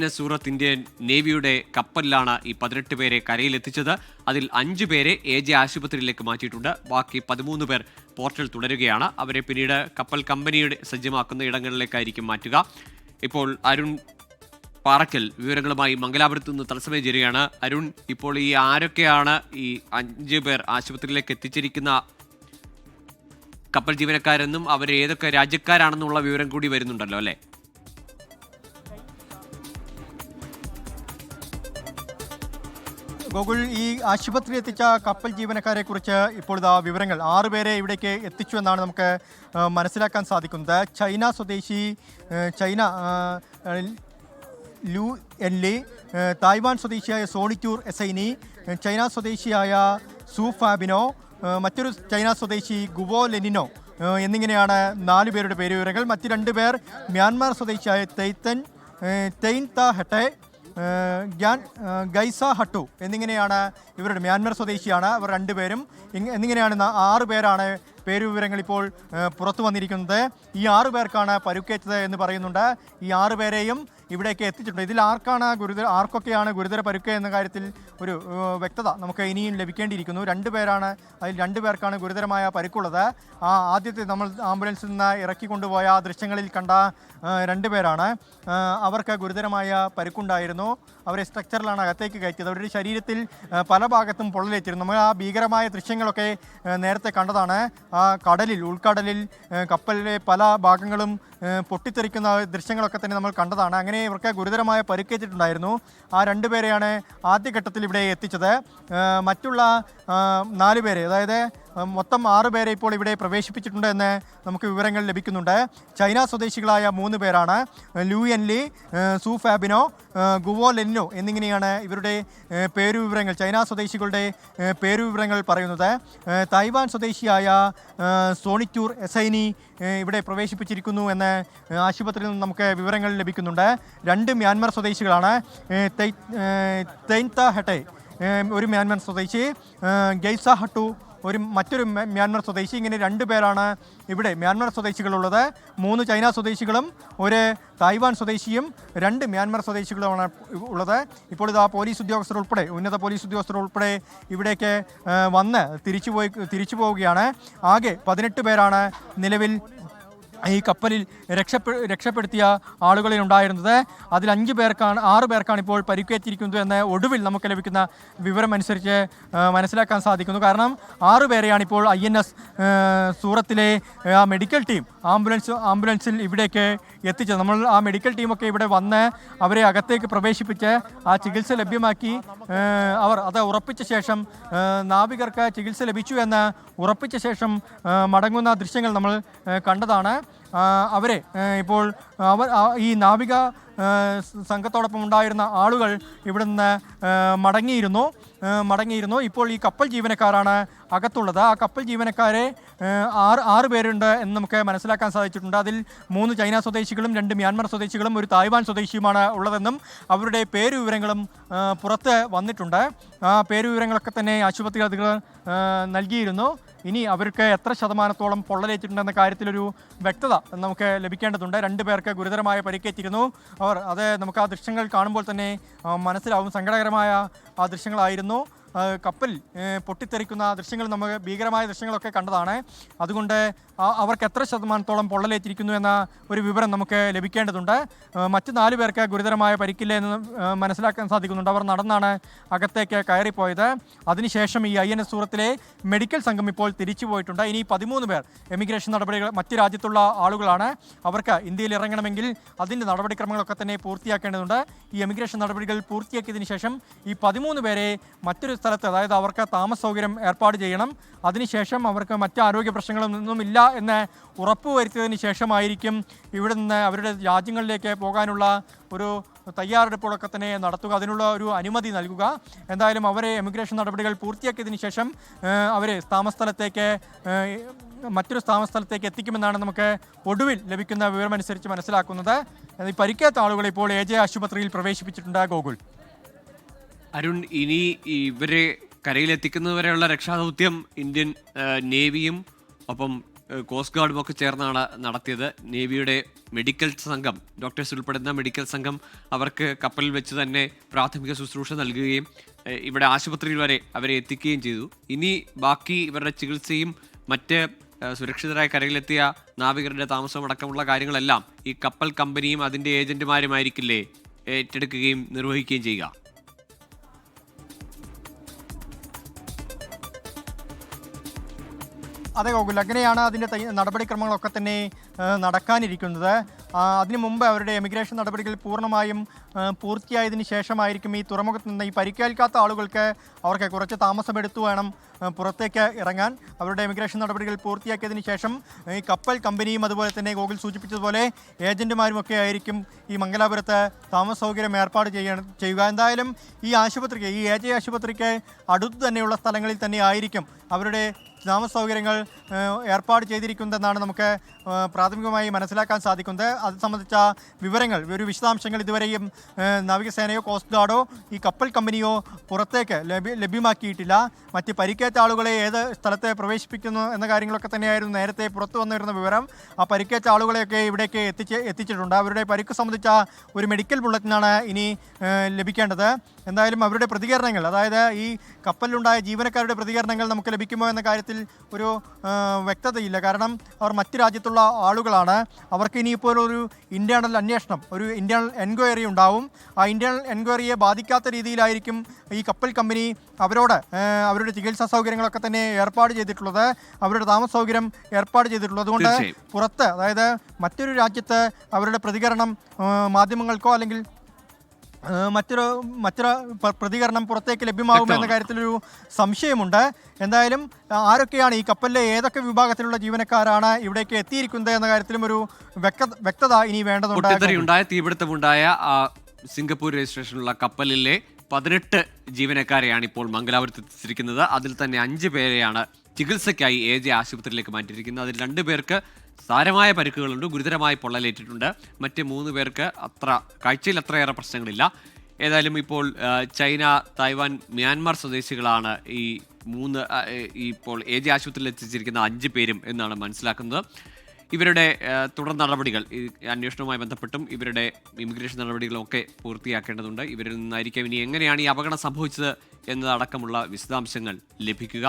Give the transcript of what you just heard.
സൂറത്ത് Indian നേവിയുടെ കപ്പലിലാണ് ഈ 18 പേരെ കരയിലെത്തിച്ചത്. അതിൽ 5 പേരെ AJ ആശുപത്രിയിലേക്ക് മാറ്റിയിട്ടുണ്ട്. ബാക്കി 13 പേർ പോർട്ടിൽ തുടരുകയാണ്. അവരെ പിന്നീട് കപ്പൽ കമ്പനിയുടെ സജ്ജമാക്കുന്ന ഇടങ്ങളിലേക്കായിരിക്കും മാറ്റുക. ഇപ്പോൾ അരുൺ പാറക്കൽ വിവരങ്ങളുമായി മംഗലാപുരത്ത് നിന്ന് തത്സമയം ചേരുകയാണ്. അരുൺ, ഇപ്പോൾ ഈ ആരൊക്കെയാണ് ഈ 5 പേർ ആശുപത്രിയിലേക്ക് എത്തിച്ചിരിക്കുന്ന കപ്പൽ ജീവനക്കാരെന്നും അവർ ഏതൊക്കെ രാജ്യക്കാരാണെന്നുള്ള വിവരം കൂടി വരുന്നുണ്ടല്ലോ അല്ലേ? ഗോകുൽ, ഈ ആശുപത്രി എത്തിച്ച കപ്പൽ ജീവനക്കാരെ കുറിച്ച് ഇപ്പോൾ ഇതാ വിവരങ്ങൾ 6 പേരെ ഇവിടേക്ക് എത്തിച്ചു എന്നാണ് നമുക്ക് മനസ്സിലാക്കാൻ സാധിക്കുന്നത്. ചൈന സ്വദേശി ലു എൻലി, തായ്വാൻ സ്വദേശിയായ സോണിറ്റൂർ എസൈനി, ചൈന സ്വദേശിയായ സു ഫാബിനോ, മറ്റൊരു ചൈന സ്വദേശി ഗുവോ ലെനിനോ എന്നിങ്ങനെയാണ് 4 പേരുടെ പേര് വിവരങ്ങൾ. മറ്റ് 2 പേർ മ്യാൻമാർ സ്വദേശിയായ തെയ്ൻ ത ഹെട്ടെ, ഗൈസ ഹട്ടു എന്നിങ്ങനെയാണ് ഇവരുടെ മ്യാൻമാർ സ്വദേശിയാണ് അവർ 2 പേരും. എന്നിങ്ങനെയാണ് 6 പേരാണ് പേരുവിവരങ്ങൾ ഇപ്പോൾ പുറത്തു വന്നിരിക്കുന്നത്. ഈ 6 പേർക്കാണ് പരുക്കേറ്റത് എന്ന് പറയുന്നുണ്ട്. ഈ 6 പേരെയും ഇവിടേക്ക് എത്തിച്ചിട്ടുണ്ട്. ഇതിൽ ആർക്കൊക്കെയാണ് ഗുരുതര പരുക്ക് എന്ന കാര്യത്തിൽ ഒരു വ്യക്തത നമുക്ക് ഇനിയും ലഭിക്കേണ്ടിയിരിക്കുന്നു. 2 പേരാണ്, അതിൽ 2 പേർക്കാണ് ഗുരുതരമായ പരുക്കുള്ളത്. ആദ്യത്തെ നമ്മൾ ആംബുലൻസിൽ നിന്ന് ഇറക്കിക്കൊണ്ടുപോയ ദൃശ്യങ്ങളിൽ കണ്ട 2 പേരാണ്. അവർക്ക് ഗുരുതരമായ പരുക്കുണ്ടായിരുന്നു. അവരെ സ്ട്രക്ചറിലാണ് അകത്തേക്ക് കയറ്റിയത്. അവരുടെ ശരീരത്തിൽ പല ഭാഗത്തും പൊള്ളലേറ്റിരുന്നു. നമ്മൾ ആ ഭീകരമായ ദൃശ്യങ്ങളൊക്കെ നേരത്തെ കണ്ടതാണ്. ആ ഉൾക്കടലിൽ കപ്പലിലെ പല ഭാഗങ്ങളും പൊട്ടിത്തെറിക്കുന്ന ദൃശ്യങ്ങളൊക്കെ തന്നെ നമ്മൾ കണ്ടതാണ്. അങ്ങനെ ഇവർക്ക് ഗുരുതരമായ പരിക്കേറ്റിട്ടുണ്ടായിരുന്നു. ആ 2 പേരെയാണ് ആദ്യഘട്ടത്തിൽ ഇവിടെ എത്തിച്ചത്. മറ്റുള്ള 4 പേരെ, അതായത് മൊത്തം 6 പേരെ ഇപ്പോൾ ഇവിടെ പ്രവേശിപ്പിച്ചിട്ടുണ്ട് എന്ന് നമുക്ക് വിവരങ്ങൾ ലഭിക്കുന്നുണ്ട്. ചൈന സ്വദേശികളായ 3 പേരാണ്. ലു എൻലി, സു ഫാബിനോ, ഗുവോ ലെനിനോ എന്നിങ്ങനെയാണ് ഇവരുടെ പേരുവിവരങ്ങൾ, ചൈന സ്വദേശികളുടെ പേരുവിവരങ്ങൾ പറയുന്നത്. തായ്വാൻ സ്വദേശിയായ സോണിറ്റൂർ എസൈനി ഇവിടെ പ്രവേശിപ്പിച്ചിരിക്കുന്നു എന്ന് ആശുപത്രിയിൽ നിന്ന് നമുക്ക് വിവരങ്ങൾ ലഭിക്കുന്നുണ്ട്. 2 മ്യാൻമാർ സ്വദേശികളാണ്. തെയ്ൻ ത ഹെട്ടെ ഒരു മ്യാൻമാർ സ്വദേശി, ഗൈസ ഹട്ടു മറ്റൊരു മ്യാൻമാർ സ്വദേശി. ഇങ്ങനെ 2 പേരാണ് ഇവിടെ മ്യാൻമാർ സ്വദേശികളുള്ളത്. 3 ചൈന സ്വദേശികളും 1 തായ്വാൻ സ്വദേശിയും 2 മ്യാൻമാർ സ്വദേശികളുമാണ് ഉള്ളത്. ഇപ്പോൾ ഇതാ പോലീസ് ഉദ്യോഗസ്ഥർ ഉൾപ്പെടെ, ഉന്നത പോലീസ് ഉദ്യോഗസ്ഥർ ഉൾപ്പെടെ ഇവിടേക്ക് വന്ന് തിരിച്ചു പോവുകയാണ്. ആകെ 18 പേരാണ് നിലവിൽ ഈ കപ്പലിൽ രക്ഷപ്പെടുത്തിയ ആളുകളിൽ ഉണ്ടായിരുന്നത്. അതിൽ 6 പേർക്കാണ് ഇപ്പോൾ പരിക്കേറ്റിരിക്കുന്നത് എന്ന് ഒടുവിൽ നമുക്ക് ലഭിക്കുന്ന വിവരം അനുസരിച്ച് മനസ്സിലാക്കാൻ സാധിക്കുന്നു. കാരണം 6 പേരെയാണ് ഇപ്പോൾ INS സൂറത്തിലെ ആ മെഡിക്കൽ ടീം ആംബുലൻസിൽ ഇവിടേക്ക് എത്തിച്ചത്. നമ്മൾ ആ മെഡിക്കൽ ടീമൊക്കെ ഇവിടെ വന്ന് അവരെ അകത്തേക്ക് പ്രവേശിപ്പിച്ച് ആ ചികിത്സ ലഭ്യമാക്കി അത് ഉറപ്പിച്ച ശേഷം നാവികർക്ക് ചികിത്സ ലഭിച്ചു എന്ന് ഉറപ്പിച്ച ശേഷം മടങ്ങുന്ന ദൃശ്യങ്ങൾ നമ്മൾ കണ്ടതാണ്. അവരെ ഇപ്പോൾ ഈ നാവിക സംഘത്തോടൊപ്പം ഉണ്ടായിരുന്ന ആളുകൾ ഇവിടെ നിന്ന് മടങ്ങിയിരുന്നു. ഇപ്പോൾ ഈ കപ്പൽ ജീവനക്കാരാണ് അകത്തുള്ളത്. ആ കപ്പൽ ജീവനക്കാരെ 6 പേരുണ്ട് എന്ന് നമുക്ക് മനസ്സിലാക്കാൻ സാധിച്ചിട്ടുണ്ട്. അതിൽ 3 ചൈന സ്വദേശികളും 2 മ്യാൻമാർ സ്വദേശികളും 1 തായ്വാൻ സ്വദേശിയുമാണ് ഉള്ളതെന്നും അവരുടെ പേരുവിവരങ്ങളും പുറത്ത് വന്നിട്ടുണ്ട്. ആ പേരുവിവരങ്ങളൊക്കെ തന്നെ ആശുപത്രി അധികൃതർ നൽകിയിരുന്നു. ഇനി അവർക്ക് എത്ര ശതമാനത്തോളം പൊള്ളലേറ്റിട്ടുണ്ടെന്ന കാര്യത്തിലൊരു വ്യക്തത നമുക്ക് ലഭിക്കേണ്ടതുണ്ട്. 2 പേർക്ക് ഗുരുതരമായ പരിക്കേറ്റിരുന്നു. അത് നമുക്ക് ആ ദൃശ്യങ്ങൾ കാണുമ്പോൾ തന്നെ മനസ്സിലാവും. സങ്കടകരമായ ആ ദൃശ്യങ്ങളായിരുന്നു. കപ്പൽ പൊട്ടിത്തെറിക്കുന്ന ദൃശ്യങ്ങൾ, നമുക്ക് ഭീകരമായ ദൃശ്യങ്ങളൊക്കെ കണ്ടതാണ്. അതുകൊണ്ട് അവർക്ക് എത്ര ശതമാനത്തോളം പൊള്ളലേറ്റിരിക്കുന്നു എന്ന ഒരു വിവരം നമുക്ക് ലഭിക്കേണ്ടതുണ്ട്. മറ്റ് 4 പേർക്ക് ഗുരുതരമായ പരിക്കില്ല എന്ന് മനസ്സിലാക്കാൻ സാധിക്കുന്നുണ്ട്. അവർ നടന്നാണ് അകത്തേക്ക് കയറിപ്പോയത്. അതിനുശേഷം ഈ INS സൂറത്തിലെ മെഡിക്കൽ സംഘം ഇപ്പോൾ തിരിച്ചു പോയിട്ടുണ്ട്. ഇനി 13 പേർ എമിഗ്രേഷൻ നടപടികൾ, മറ്റ് രാജ്യത്തുള്ള ആളുകളാണ്. അവർക്ക് ഇന്ത്യയിൽ ഇറങ്ങണമെങ്കിൽ അതിൻ്റെ നടപടിക്രമങ്ങളൊക്കെ തന്നെ പൂർത്തിയാക്കേണ്ടതുണ്ട്. ഈ എമിഗ്രേഷൻ നടപടികൾ പൂർത്തിയാക്കിയതിനു ശേഷം ഈ 13 പേരെ മറ്റൊരു സ്ഥലത്ത്, അതായത് അവർക്ക് താമസ സൗകര്യം ഏർപ്പാട് ചെയ്യണം. അതിനുശേഷം അവർക്ക് മറ്റ് ആരോഗ്യ പ്രശ്നങ്ങളൊന്നും ഇല്ല എന്ന് ഉറപ്പുവരുത്തിയതിന് ശേഷമായിരിക്കും ഇവിടെ നിന്ന് അവരുടെ രാജ്യങ്ങളിലേക്ക് പോകാനുള്ള ഒരു തയ്യാറെടുപ്പുകളൊക്കെ തന്നെ നടത്തുക, അതിനുള്ള ഒരു അനുമതി നൽകുക. എന്തായാലും അവരെ എമിഗ്രേഷൻ നടപടികൾ പൂർത്തിയാക്കിയതിന് ശേഷം അവരെ മറ്റൊരു താമസസ്ഥലത്തേക്ക് എത്തിക്കുമെന്നാണ് നമുക്ക് ഒടുവിൽ ലഭിക്കുന്ന വിവരമനുസരിച്ച് മനസ്സിലാക്കുന്നത്. ഈ പരിക്കേറ്റ ആളുകളെ ഇപ്പോൾ AJ ആശുപത്രിയിൽ പ്രവേശിപ്പിച്ചിട്ടുണ്ട്. ഗോകുൽ, അരുൺ, ഇനി ഇവരെ കരയിലെത്തിക്കുന്നതുവരെയുള്ള രക്ഷാദൗത്യം ഇന്ത്യൻ നേവിയും ഒപ്പം കോസ്റ്റ് ഗാർഡും ഒക്കെ ചേർന്നാണ് നടത്തിയത്. നേവിയുടെ മെഡിക്കൽ സംഘം, ഡോക്ടേഴ്സ് ഉൾപ്പെടുന്ന മെഡിക്കൽ സംഘം അവർക്ക് കപ്പലിൽ വെച്ച് തന്നെ പ്രാഥമിക ശുശ്രൂഷ നൽകുകയും ഇവിടെ ആശുപത്രിയിൽ വരെ അവരെ എത്തിക്കുകയും ചെയ്തു. ഇനി ബാക്കി ഇവരുടെ ചികിത്സയും മറ്റ് സുരക്ഷിതരായ കരയിലെത്തിയ നാവികരുടെ താമസവും അടക്കമുള്ള കാര്യങ്ങളെല്ലാം ഈ കപ്പൽ കമ്പനിയും അതിൻ്റെ ഏജന്റുമാരുമായിരിക്കില്ലേ ഏറ്റെടുക്കുകയും നിർവഹിക്കുകയും ചെയ്യുക? അതെ ഗോകുൽ, അങ്ങനെയാണ് അതിൻ്റെ നടപടിക്രമങ്ങളൊക്കെ തന്നെ നടക്കാനിരിക്കുന്നത്. അതിനു മുമ്പ് അവരുടെ എമിഗ്രേഷൻ നടപടികൾ പൂർണ്ണമായും പൂർത്തിയായതിനു ശേഷമായിരിക്കും ഈ തുറമുഖത്ത് നിന്ന് ഈ പരിക്കേൽക്കാത്ത ആളുകൾക്ക് അവർക്ക് കുറച്ച് താമസമെടുത്തു വേണം പുറത്തേക്ക് ഇറങ്ങാൻ. അവരുടെ എമിഗ്രേഷൻ നടപടികൾ പൂർത്തിയാക്കിയതിന് ശേഷം ഈ കപ്പൽ കമ്പനിയും അതുപോലെ തന്നെ ഗോകുൽ സൂചിപ്പിച്ചതുപോലെ ഏജന്റുമാരുമൊക്കെ ആയിരിക്കും ഈ മംഗലാപുരത്ത് താമസ സൗകര്യം ഏർപ്പാട് ചെയ്യുക. എന്തായാലും ഈ ആശുപത്രിക്ക്, ഈ AJ ആശുപത്രിക്ക് അടുത്തു തന്നെയുള്ള സ്ഥലങ്ങളിൽ തന്നെ ആയിരിക്കും അവരുടെ താമസ സൗകര്യങ്ങൾ ഏർപ്പാട് ചെയ്തിരിക്കുന്നതെന്നാണ് നമുക്ക് പ്രാഥമികമായി മനസ്സിലാക്കാൻ സാധിക്കുന്നത്. അത് സംബന്ധിച്ച വിവരങ്ങൾ, ഒരു വിശദാംശങ്ങൾ ഇതുവരെയും നാവികസേനയോ കോസ്റ്റ് ഗാർഡോ ഈ കപ്പൽ കമ്പനിയോ പുറത്തേക്ക് ലഭ്യമാക്കിയിട്ടില്ല. മറ്റ് പരിക്കേറ്റ ആളുകളെ ഏത് സ്ഥലത്ത് പ്രവേശിപ്പിക്കുന്നു എന്ന കാര്യങ്ങളൊക്കെ തന്നെയായിരുന്നു നേരത്തെ പുറത്തു വന്നിരുന്ന വിവരം. ആ പരിക്കേറ്റ ആളുകളെയൊക്കെ ഇവിടേക്ക് എത്തിച്ചിട്ടുണ്ട്. അവരുടെ പരിക്ക് സംബന്ധിച്ച ഒരു മെഡിക്കൽ ബുള്ളറ്റിനാണ് ഇനി ലഭിക്കേണ്ടത്. എന്തായാലും അവരുടെ പ്രതികരണങ്ങൾ, അതായത് ഈ കപ്പലിലുണ്ടായ ജീവനക്കാരുടെ പ്രതികരണങ്ങൾ നമുക്ക് ലഭിക്കുമോ എന്ന കാര്യത്തിൽ ഒരു വ്യക്തതയില്ല. കാരണം അവർ മറ്റ് രാജ്യത്തുള്ള ആളുകളാണ്. അവർക്ക് ഇനിയിപ്പോൾ ഒരു ഇന്റേണൽ അന്വേഷണം, ഒരു ഇന്റേണൽ എൻക്വയറി ഉണ്ടാവും. ആ ഇന്റേണൽ എൻക്വയറിയെ ബാധിക്കാത്ത രീതിയിലായിരിക്കും ഈ കപ്പൽ കമ്പനി അവരോട് അവരുടെ ചികിത്സാ സൗകര്യങ്ങളൊക്കെ തന്നെ ഏർപ്പാട് ചെയ്തിട്ടുള്ളത്, അവരുടെ താമസ സൗകര്യം ഏർപ്പാട് ചെയ്തിട്ടുള്ളത്. അതുകൊണ്ട് പുറത്ത്, അതായത് മറ്റൊരു രാജ്യത്ത് അവരുടെ പ്രതികരണം മാധ്യമങ്ങൾക്കോ അല്ലെങ്കിൽ മറ്റൊരു പ്രതികരണം പുറത്തേക്ക് ലഭ്യമാകും എന്ന കാര്യത്തിലൊരു സംശയമുണ്ട്. എന്തായാലും ആരൊക്കെയാണ് ഈ കപ്പലിലെ ഏതൊക്കെ വിഭാഗത്തിലുള്ള ജീവനക്കാരാണ് ഇവിടേക്ക് എത്തിയിരിക്കുന്നത് എന്ന കാര്യത്തിലും ഒരു വ്യക്തത ഇനി വേണ്ടതുണ്ട്. തീപിടുത്തമുണ്ടായ സിംഗപ്പൂർ രജിസ്ട്രേഷനുള്ള കപ്പലിലെ 18 ജീവനക്കാരെയാണ് ഇപ്പോൾ മംഗലാപുരത്ത് എത്തിച്ചിരിക്കുന്നത്. അതിൽ തന്നെ 5 പേരെയാണ് ചികിത്സയ്ക്കായി AJ ആശുപത്രിയിലേക്ക് മാറ്റിയിരിക്കുന്നത്. അതിൽ 2 പേർക്ക് സാരമായ പരിക്കുകളുണ്ട്, ഗുരുതരമായി പൊള്ളലേറ്റിട്ടുണ്ട്. മറ്റ് 3 പേർക്ക് കാഴ്ചയിൽ അത്രയേറെ പ്രശ്നങ്ങളില്ല. ഏതായാലും ഇപ്പോൾ ചൈന, തായ്വാൻ, മ്യാൻമാർ സ്വദേശികളാണ് ഇപ്പോൾ AJ ആശുപത്രിയിൽ എത്തിച്ചിരിക്കുന്ന 5 പേരും എന്നാണ് മനസ്സിലാക്കുന്നത്. ഇവരുടെ തുടർ നടപടികൾ, ഈ അന്വേഷണവുമായി ബന്ധപ്പെട്ടും ഇവരുടെ ഇമിഗ്രേഷൻ നടപടികളും ഒക്കെ പൂർത്തിയാക്കേണ്ടതുണ്ട്. ഇവരിൽ നിന്നായിരിക്കും ഇനി എങ്ങനെയാണ് ഈ അപകടം സംഭവിച്ചത് എന്നതടക്കമുള്ള വിശദാംശങ്ങൾ ലഭിക്കുക.